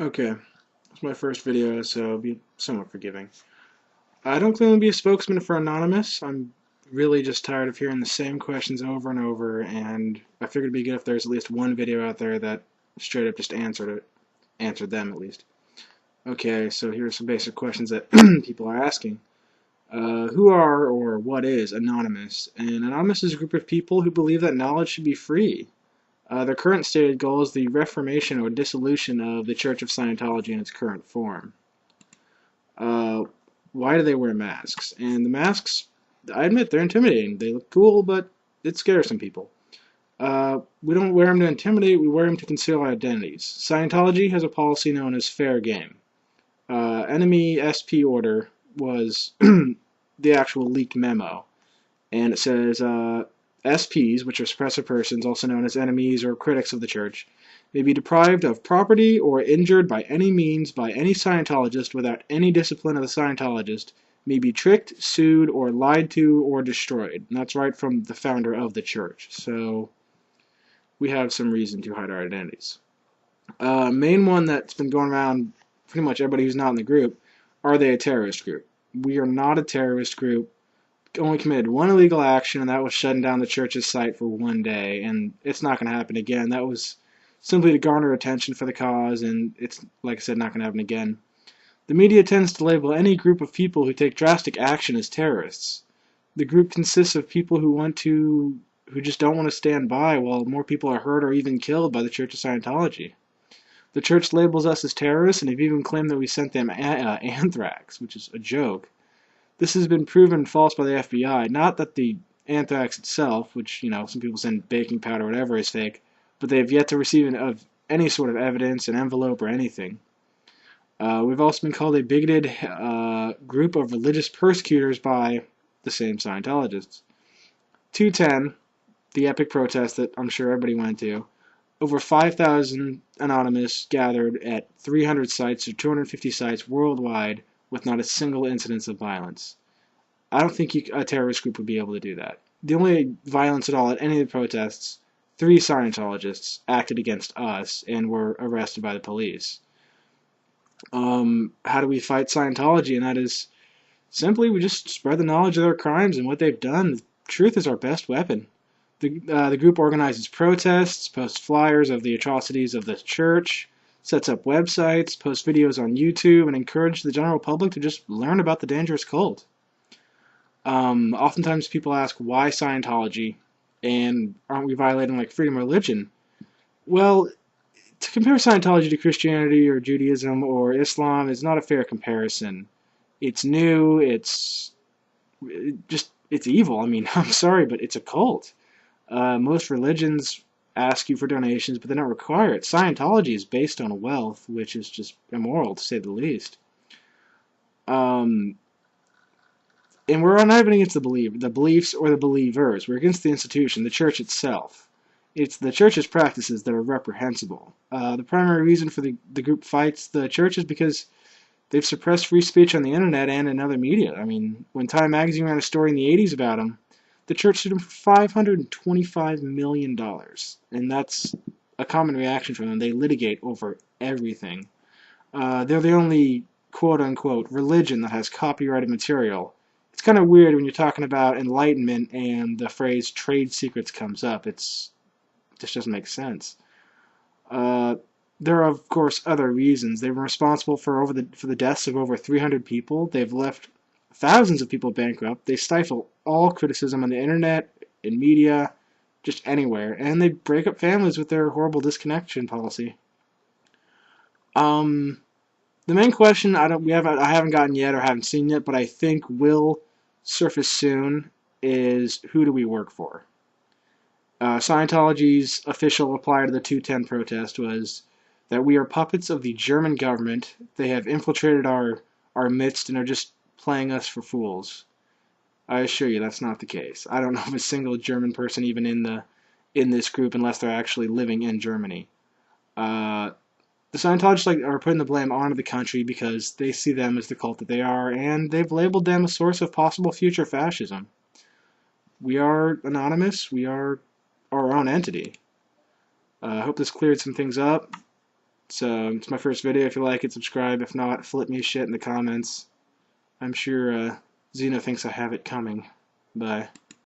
Okay, it's my first video, so be somewhat forgiving. I don't claim to be a spokesman for Anonymous. I'm really just tired of hearing the same questions over and over, and I figured it'd be good if there's at least one video out there that straight up just answered them at least. Okay, so here are some basic questions that people are asking. Who are or what is Anonymous? And Anonymous is a group of people who believe that knowledge should be free. Their current stated goal is the reformation or dissolution of the Church of Scientology in its current form. Uh, why do they wear masks? And the masks, I admit, they're intimidating. They look cool, but it scares some people. We don't wear them to intimidate, we wear them to conceal our identities. Scientology has a policy known as fair game. Enemy SP order was the actual leaked memo, and it says SPs, which are suppressive persons, also known as enemies or critics of the church, may be deprived of property or injured by any means by any Scientologist without any discipline of the Scientologist, may be tricked, sued, or lied to, or destroyed. And that's right from the founder of the church. So we have some reason to hide our identities. Main one that's been going around pretty much everybody who's not in the group, are they a terrorist group? We are not a terrorist group. Only committed one illegal action, and that was shutting down the church's site for one day, and it's not going to happen again. That was simply to garner attention for the cause, and it's, like I said, not going to happen again. The media tends to label any group of people who take drastic action as terrorists. The group consists of people who just don't want to stand by while more people are hurt or even killed by the Church of Scientology. The church labels us as terrorists, and have even claimed that we sent them anthrax, which is a joke. This has been proven false by the FBI. Not that the anthrax itself, which, some people send baking powder or whatever, is fake, but they have yet to receive any sort of evidence, an envelope, or anything. We've also been called a bigoted group of religious persecutors by the same Scientologists. 210, the epic protest that I'm sure everybody went to, over 5,000 Anonymous gathered at 300 sites or 250 sites worldwide with not a single incidence of violence. I don't think a terrorist group would be able to do that. The only violence at all at any of the protests, 3 Scientologists acted against us and were arrested by the police. How do we fight Scientology? And that is simply we just spread the knowledge of their crimes and what they've done. The truth is our best weapon. The group organizes protests, posts flyers of the atrocities of the church, sets up websites, posts videos on YouTube, and encourages the general public to just learn about the dangerous cult. Oftentimes people ask, why Scientology? And aren't we violating freedom of religion? Well, to compare Scientology to Christianity or Judaism or Islam is not a fair comparison. It's new, it's evil. I mean, I'm sorry, but it's a cult. Most religions ask you for donations, but they don't require it. Scientology is based on wealth, which is just immoral, to say the least. And we're not even against the beliefs or the believers. We're against the institution, the church itself. It's the church's practices that are reprehensible. The primary reason for the group fights the church is because they've suppressed free speech on the internet and in other media. I mean, when Time Magazine ran a story in the 80s about them, the church sued them for $525 million. And that's a common reaction from them. They litigate over everything. They're the only quote-unquote religion that has copyrighted material. It's kind of weird when you're talking about enlightenment and the phrase trade secrets comes up. It just doesn't make sense. There are, of course, other reasons. They were responsible for the deaths of over 300 people. They've left thousands of people bankrupt. They stifle all criticism on the internet, in media, just anywhere. And they break up families with their horrible disconnection policy. The main question I haven't gotten yet or haven't seen yet, but I think will surface soon is, who do we work for? Scientology's official reply to the 210 protest was that we are puppets of the German government. They have infiltrated our midst and are just playing us for fools. I assure you that's not the case. I don't know of a single German person even in this group unless they're actually living in Germany. The Scientologists are putting the blame onto the country because they see them as the cult that they are, and they've labeled them a source of possible future fascism. We are anonymous. We are our own entity. I hope this cleared some things up. It's my first video. If you like it, subscribe. If not, flip me shit in the comments. I'm sure Xeno thinks I have it coming. Bye.